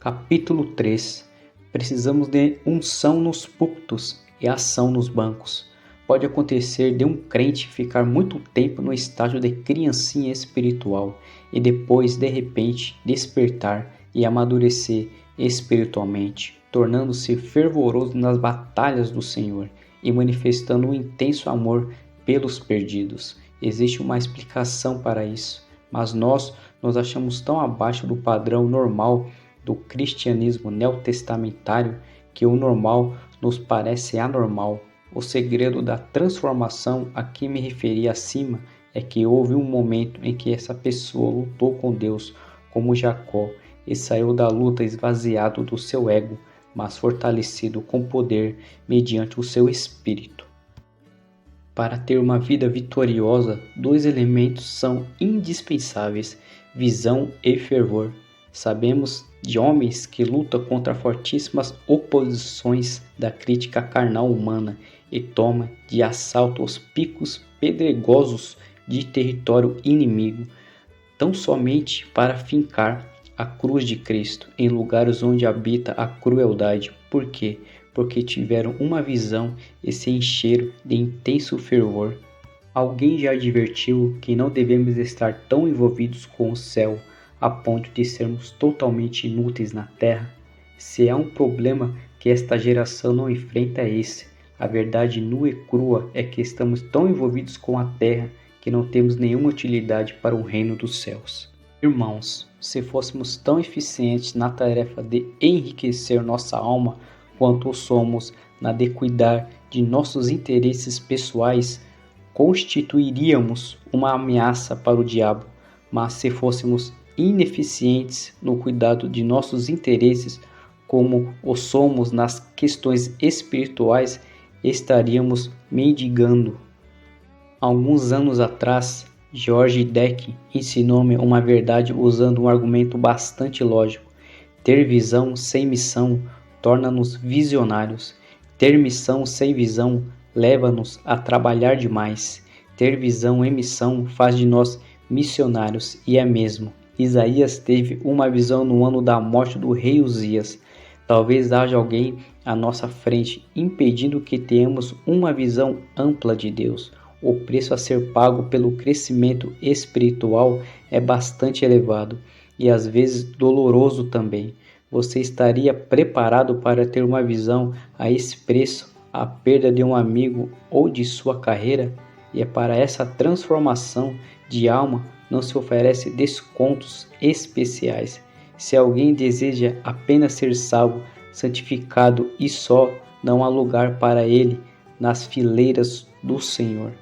Capítulo 3. Precisamos de unção nos púlpitos e ação nos bancos. Pode acontecer de um crente ficar muito tempo no estágio de criancinha espiritual e depois, de repente, despertar e amadurecer espiritualmente, tornando-se fervoroso nas batalhas do Senhor e manifestando um intenso amor pelos perdidos. Existe uma explicação para isso, mas nós nos achamos tão abaixo do padrão normal do cristianismo neotestamentário que o normal nos parece anormal. O segredo da transformação a que me referi acima é que houve um momento em que essa pessoa lutou com Deus, como Jacó, e saiu da luta esvaziado do seu ego, mas fortalecido com poder mediante o seu espírito. Para ter uma vida vitoriosa, dois elementos são indispensáveis: visão e fervor. Sabemos de homens que lutam contra fortíssimas oposições da crítica carnal humana e tomam de assalto os picos pedregosos de território inimigo, tão somente para fincar a cruz de Cristo em lugares onde habita a crueldade. Por quê? Porque tiveram uma visão e se encheram de intenso fervor. Alguém já advertiu que não devemos estar tão envolvidos com o céu a ponto de sermos totalmente inúteis na terra? Se há um problema que esta geração não enfrenta é esse. A verdade nua e crua é que estamos tão envolvidos com a terra que não temos nenhuma utilidade para o reino dos céus. Irmãos, se fôssemos tão eficientes na tarefa de enriquecer nossa alma quanto somos na de cuidar de nossos interesses pessoais, constituiríamos uma ameaça para o diabo. Mas se fôssemos ineficientes no cuidado de nossos interesses, como o somos nas questões espirituais, estaríamos mendigando. Alguns anos atrás, George Deck ensinou-me uma verdade usando um argumento bastante lógico. Ter visão sem missão torna-nos visionários. Ter missão sem visão leva-nos a trabalhar demais. Ter visão e missão faz de nós missionários, e é mesmo. Isaías teve uma visão no ano da morte do rei Uzias. Talvez haja alguém à nossa frente impedindo que tenhamos uma visão ampla de Deus. O preço a ser pago pelo crescimento espiritual é bastante elevado e às vezes doloroso também. Você estaria preparado para ter uma visão a esse preço, a perda de um amigo ou de sua carreira? E é para essa transformação de alma não se oferece descontos especiais. Se alguém deseja apenas ser salvo, santificado e só, não há lugar para ele nas fileiras do Senhor.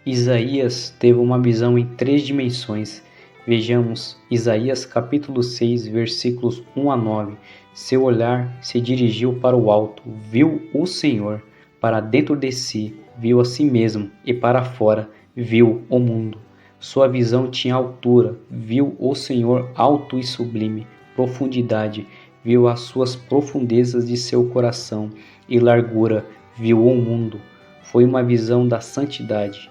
Isaías teve uma visão em 3 dimensões. Vejamos Isaías capítulo 6, versículos 1 a 9. Seu olhar se dirigiu para o alto, viu o Senhor. Para dentro de si, viu a si mesmo, e para fora, viu o mundo. Sua visão tinha altura, viu o Senhor alto e sublime. Profundidade, viu as suas profundezas de seu coração, e largura, viu o mundo. Foi uma visão da santidade.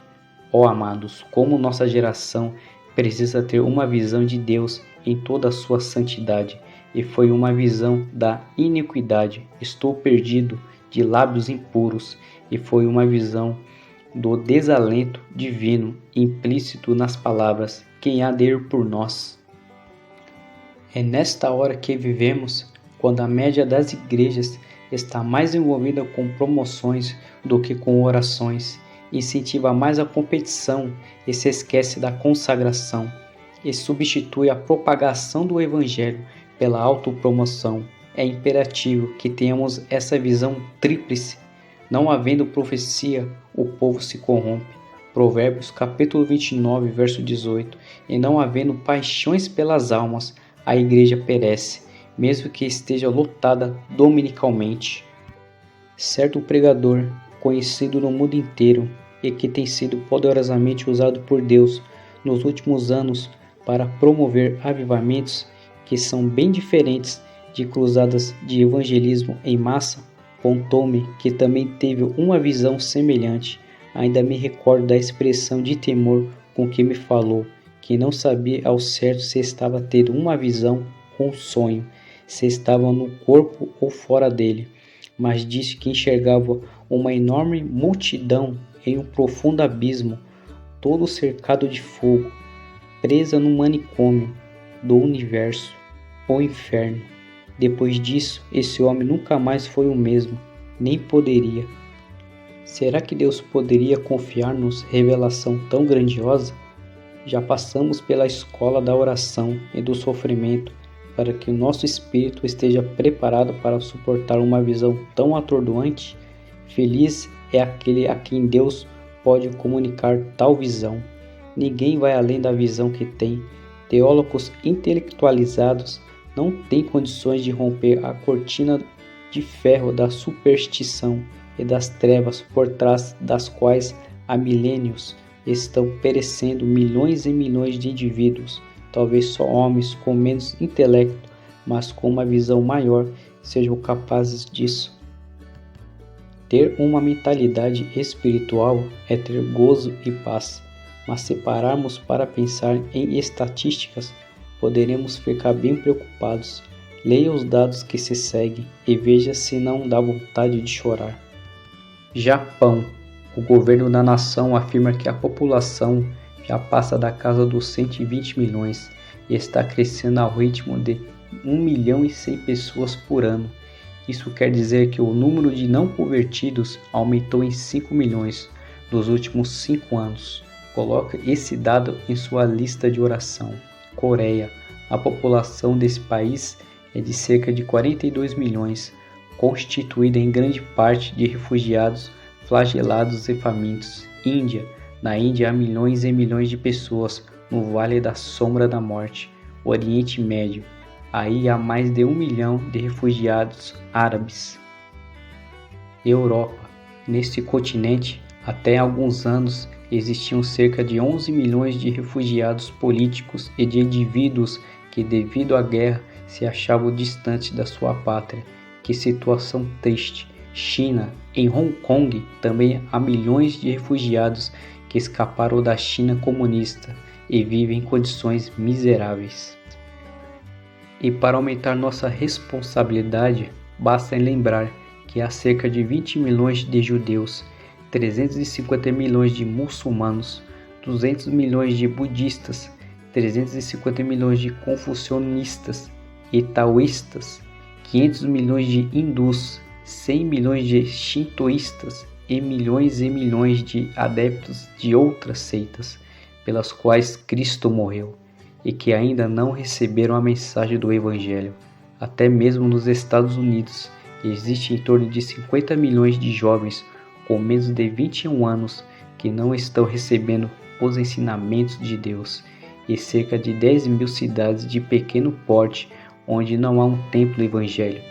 Ó amados, como nossa geração precisa ter uma visão de Deus em toda a sua santidade, e foi uma visão da iniquidade. Estou perdido, de lábios impuros, e foi uma visão do desalento divino implícito nas palavras: quem há de ir por nós? É nesta hora que vivemos, quando a média das igrejas está mais envolvida com promoções do que com orações, incentiva mais a competição e se esquece da consagração, e substitui a propagação do evangelho pela autopromoção. É imperativo que tenhamos essa visão tríplice. Não havendo profecia, o povo se corrompe. Provérbios capítulo 29, verso 18. E não havendo paixões pelas almas, a igreja perece, mesmo que esteja lotada dominicalmente. Certo pregador, conhecido no mundo inteiro e que tem sido poderosamente usado por Deus nos últimos anos para promover avivamentos que são bem diferentes de cruzadas de evangelismo em massa, contou-me que também teve uma visão semelhante. Ainda me recordo da expressão de temor com que me falou, que não sabia ao certo se estava tendo uma visão ou um sonho. se estavam no corpo ou fora dele, mas disse que enxergava uma enorme multidão em um profundo abismo, todo cercado de fogo, presa no manicômio do universo, o inferno. Depois disso, esse homem nunca mais foi o mesmo, nem poderia. Será que Deus poderia confiar-nos revelação tão grandiosa? Já passamos pela escola da oração e do sofrimento para que o nosso espírito esteja preparado para suportar uma visão tão atordoante? Feliz é aquele a quem Deus pode comunicar tal visão. Ninguém vai além da visão que tem. Teólogos intelectualizados não têm condições de romper a cortina de ferro da superstição e das trevas por trás das quais há milênios estão perecendo milhões e milhões de indivíduos. Talvez só homens com menos intelecto, mas com uma visão maior, sejam capazes disso. Ter uma mentalidade espiritual é ter gozo e paz, mas se pararmos para pensar em estatísticas, poderemos ficar bem preocupados. Leia os dados que se seguem e veja se não dá vontade de chorar. Japão. O governo da nação afirma que a população já passa da casa dos 120 milhões e está crescendo ao ritmo de 1.100.000 pessoas por ano. Isso quer dizer que o número de não convertidos aumentou em 5 milhões nos últimos 5 anos. Coloque esse dado em sua lista de oração. Coreia. A população desse país é de cerca de 42 milhões, constituída em grande parte de refugiados, flagelados e famintos. Índia. Na Índia há milhões e milhões de pessoas no Vale da Sombra da Morte. Oriente Médio. Aí há mais de 1 milhão de refugiados árabes. Europa. Neste continente, até alguns anos, existiam cerca de 11 milhões de refugiados políticos e de indivíduos que, devido à guerra, se achavam distantes da sua pátria. Que situação triste! China. Em Hong Kong também há milhões de refugiados que escaparam da China comunista e vivem em condições miseráveis. E para aumentar nossa responsabilidade, basta lembrar que há cerca de 20 milhões de judeus, 350 milhões de muçulmanos, 200 milhões de budistas, 350 milhões de confucionistas e taoístas, 500 milhões de hindus, 100 milhões de shintoístas e milhões de adeptos de outras seitas, pelas quais Cristo morreu, e que ainda não receberam a mensagem do Evangelho. Até mesmo nos Estados Unidos, existe em torno de 50 milhões de jovens com menos de 21 anos que não estão recebendo os ensinamentos de Deus, e cerca de 10 mil cidades de pequeno porte onde não há um templo evangélico.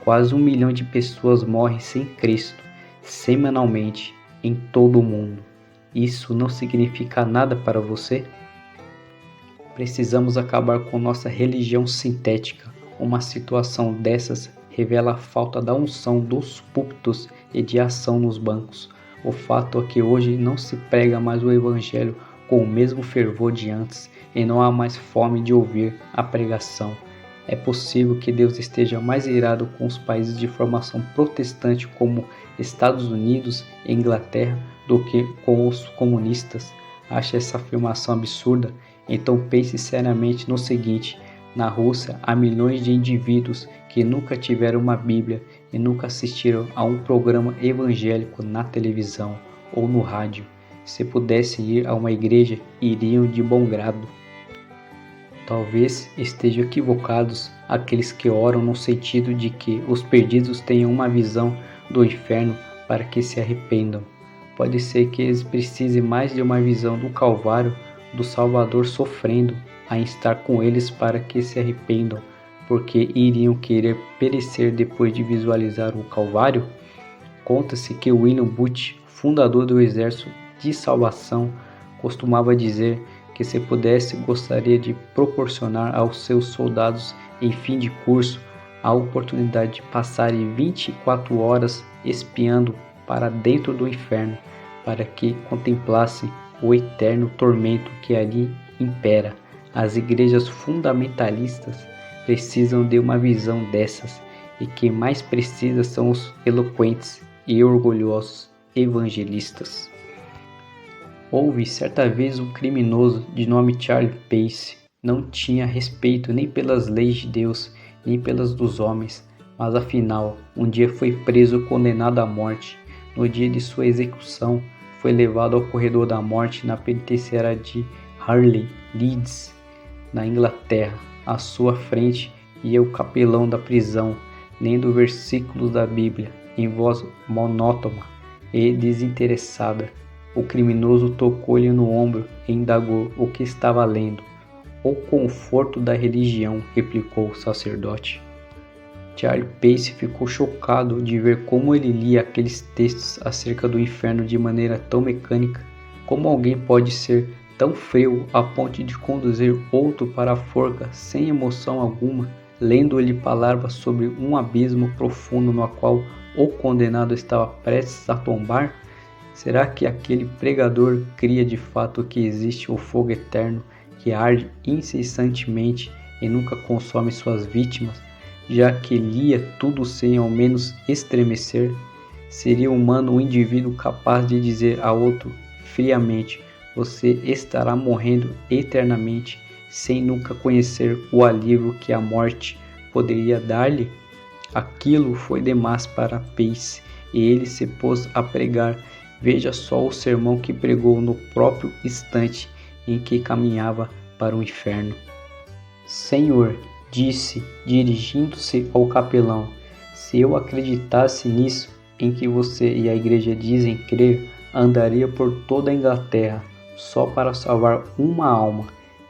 Quase 1 milhão de pessoas morrem sem Cristo, semanalmente, em todo o mundo. Isso não significa nada para você? Precisamos acabar com nossa religião sintética. Uma situação dessas revela a falta da unção dos púlpitos e de ação nos bancos. O fato é que hoje não se prega mais o Evangelho com o mesmo fervor de antes e não há mais fome de ouvir a pregação. É possível que Deus esteja mais irado com os países de formação protestante como Estados Unidos e Inglaterra do que com os comunistas. Acha essa afirmação absurda? Então pense seriamente no seguinte: na Rússia há milhões de indivíduos que nunca tiveram uma Bíblia e nunca assistiram a um programa evangélico na televisão ou no rádio. Se pudessem ir a uma igreja, iriam de bom grado. Talvez estejam equivocados aqueles que oram no sentido de que os perdidos tenham uma visão do inferno para que se arrependam. Pode ser que eles precisem mais de uma visão do Calvário, do Salvador sofrendo, a estar com eles para que se arrependam, porque iriam querer perecer depois de visualizar o Calvário. Conta-se que William Booth, fundador do Exército de Salvação, costumava dizer que, se pudesse, gostaria de proporcionar aos seus soldados em fim de curso a oportunidade de passarem 24 horas espiando para dentro do inferno, para que contemplassem o eterno tormento que ali impera. As igrejas fundamentalistas precisam de uma visão dessas, e quem mais precisa são os eloquentes e orgulhosos evangelistas. Houve certa vez um criminoso de nome Charles Pace. Não tinha respeito nem pelas leis de Deus, nem pelas dos homens, mas afinal, um dia foi preso condenado à morte. No dia de sua execução, foi levado ao corredor da morte na penitenciária de Harley, Leeds, na Inglaterra. À sua frente ia o capelão da prisão, lendo versículos da Bíblia em voz monótona e desinteressada. O criminoso tocou-lhe no ombro e indagou o que estava lendo. O conforto da religião, replicou o sacerdote. Charles Pace ficou chocado de ver como ele lia aqueles textos acerca do inferno de maneira tão mecânica. Como alguém pode ser tão frio a ponto de conduzir outro para a forca sem emoção alguma, lendo-lhe palavras sobre um abismo profundo no qual o condenado estava prestes a tombar? Será que aquele pregador cria de fato que existe o fogo eterno que arde incessantemente e nunca consome suas vítimas, já que lia tudo sem ao menos estremecer? Seria humano um indivíduo capaz de dizer a outro friamente: você estará morrendo eternamente, sem nunca conhecer o alívio que a morte poderia dar-lhe? Aquilo foi demais para Pace e ele se pôs a pregar. Veja só o sermão que pregou no próprio instante em que caminhava para o inferno. Senhor, disse, dirigindo-se ao capelão, se eu acreditasse nisso em que você e a igreja dizem crer, andaria por toda a Inglaterra só para salvar uma alma,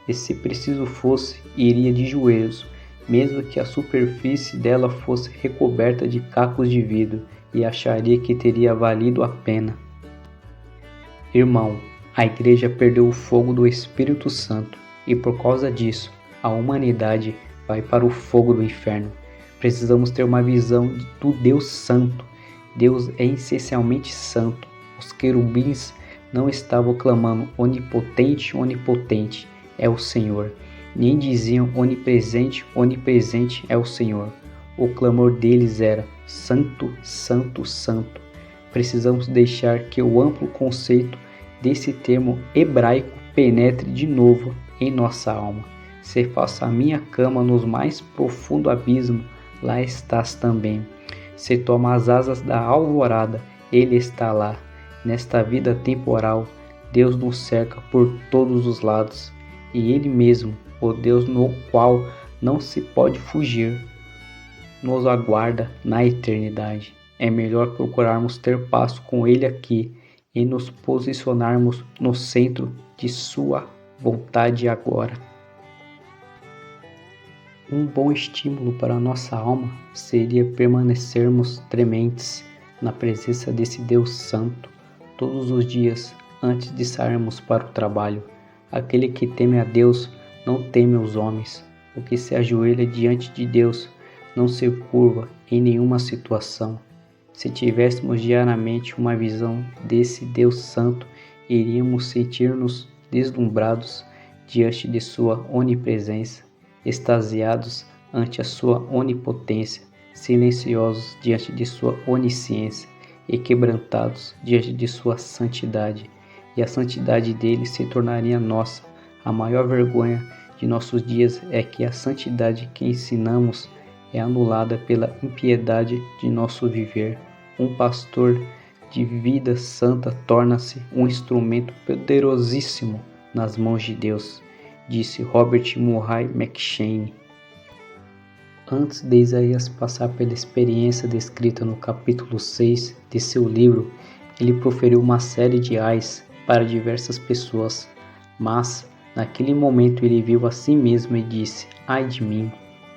e se preciso fosse, iria de joelhos, mesmo que a superfície dela fosse recoberta de cacos de vidro, e acharia que teria valido a pena. Irmão, a igreja perdeu o fogo do Espírito Santo e por causa disso, a humanidade vai para o fogo do inferno. Precisamos ter uma visão do Deus Santo. Deus é essencialmente santo. Os querubins não estavam clamando onipotente, onipotente é o Senhor. Nem diziam onipresente, onipresente é o Senhor. O clamor deles era santo, santo, santo. Precisamos deixar que o amplo conceito desse termo hebraico penetre de novo em nossa alma. Se faço a minha cama nos mais profundo abismo, lá estás também. Se tomo as asas da alvorada, ele está lá. Nesta vida temporal, Deus nos cerca por todos os lados, e ele mesmo, o Deus no qual não se pode fugir, nos aguarda na eternidade. É melhor procurarmos ter paz com ele aqui e nos posicionarmos no centro de sua vontade agora. Um bom estímulo para a nossa alma seria permanecermos trementes na presença desse Deus Santo todos os dias antes de sairmos para o trabalho. Aquele que teme a Deus não teme os homens. O que se ajoelha diante de Deus não se curva em nenhuma situação. Se tivéssemos diariamente uma visão desse Deus Santo, iríamos sentir-nos deslumbrados diante de sua onipresença, extasiados ante a sua onipotência, silenciosos diante de sua onisciência e quebrantados diante de sua santidade. E a santidade dele se tornaria nossa. A maior vergonha de nossos dias é que a santidade que ensinamos é anulada pela impiedade de nosso viver. Um pastor de vida santa torna-se um instrumento poderosíssimo nas mãos de Deus, disse Robert Murray McCheyne. Antes de Isaías passar pela experiência descrita no capítulo 6 de seu livro, ele proferiu uma série de ais para diversas pessoas, mas naquele momento ele viu a si mesmo e disse: ai de mim,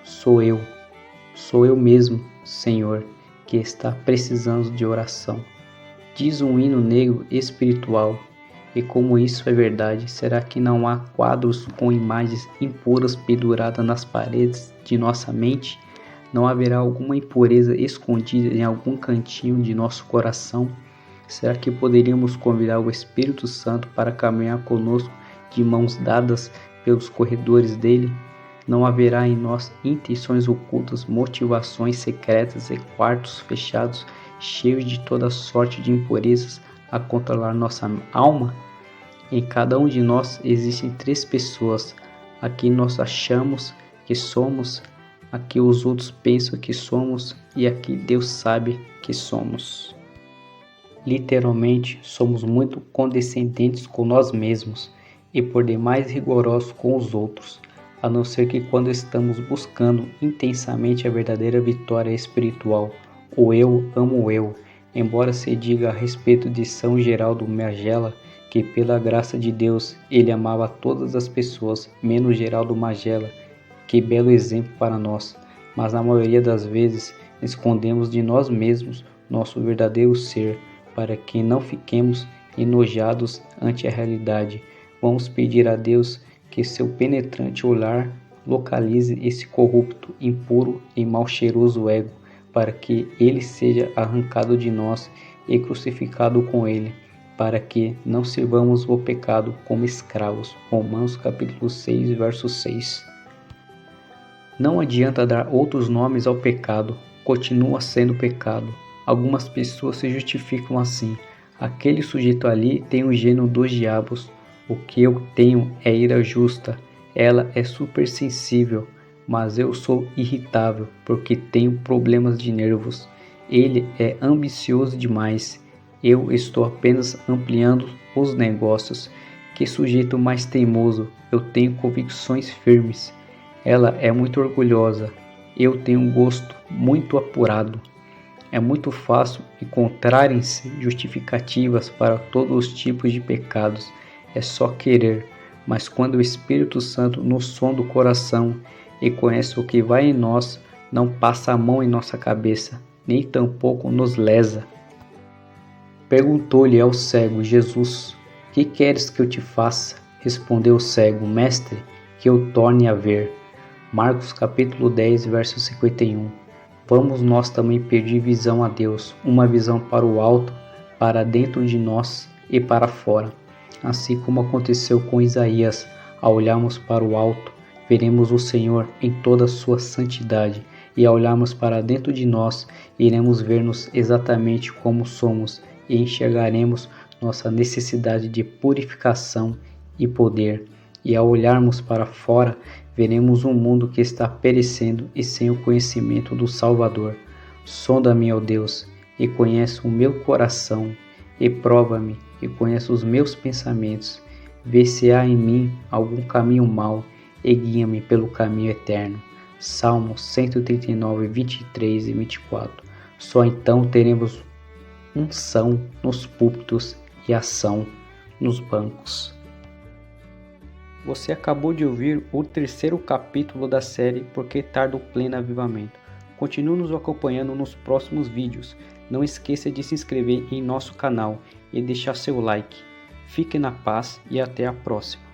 sou eu mesmo, Senhor, que está precisando de oração. Diz um hino negro espiritual, e como isso é verdade, será que não há quadros com imagens impuras penduradas nas paredes de nossa mente? Não haverá alguma impureza escondida em algum cantinho de nosso coração? Será que poderíamos convidar o Espírito Santo para caminhar conosco de mãos dadas pelos corredores dele? Não haverá em nós intenções ocultas, motivações secretas e quartos fechados, cheios de toda sorte de impurezas a controlar nossa alma? Em cada um de nós existem 3 pessoas, a que nós achamos que somos, a que os outros pensam que somos e a que Deus sabe que somos. Literalmente, somos muito condescendentes com nós mesmos e por demais rigorosos com os outros, a não ser que quando estamos buscando intensamente a verdadeira vitória espiritual, o eu amo o eu, embora se diga a respeito de São Geraldo Magela que pela graça de Deus ele amava todas as pessoas, menos Geraldo Magela, que belo exemplo para nós, mas na maioria das vezes escondemos de nós mesmos nosso verdadeiro ser, para que não fiquemos enojados ante a realidade. Vamos pedir a Deus que seu penetrante olhar localize esse corrupto, impuro e mal cheiroso ego, para que ele seja arrancado de nós e crucificado com ele, para que não sirvamos o pecado como escravos. Romanos capítulo 6, verso 6. Não adianta dar outros nomes ao pecado, continua sendo pecado. Algumas pessoas se justificam assim: aquele sujeito ali tem o gênio dos diabos, o que eu tenho é ira justa, ela é supersensível, mas eu sou irritável porque tenho problemas de nervos, ele é ambicioso demais, eu estou apenas ampliando os negócios. Que sujeito mais teimoso, eu tenho convicções firmes, ela é muito orgulhosa, eu tenho um gosto muito apurado. É muito fácil encontrarem-se justificativas para todos os tipos de pecados, é só querer, mas quando o Espírito Santo nos sonda o coração e conhece o que vai em nós, não passa a mão em nossa cabeça, nem tampouco nos lesa. Perguntou-lhe ao cego Jesus: que queres que eu te faça? Respondeu o cego: Mestre, que eu torne a ver. Marcos capítulo 10, verso 51. Vamos nós também pedir visão a Deus, uma visão para o alto, para dentro de nós e para fora. Assim como aconteceu com Isaías, ao olharmos para o alto, veremos o Senhor em toda a sua santidade, e ao olharmos para dentro de nós, iremos ver-nos exatamente como somos e enxergaremos nossa necessidade de purificação e poder. E ao olharmos para fora, veremos um mundo que está perecendo e sem o conhecimento do Salvador. Sonda-me, ó Deus, e conhece o meu coração, e prova-me, e conhece os meus pensamentos. Vê se há em mim algum caminho mau, e guia-me pelo caminho eterno. Salmos 139, 23 e 24. Só então teremos unção nos púlpitos e ação nos bancos. Você acabou de ouvir o 3º capítulo da série Por que Tarda o Pleno Avivamento. Continue nos acompanhando nos próximos vídeos. Não esqueça de se inscrever em nosso canal e deixar seu like. Fique na paz e até a próxima.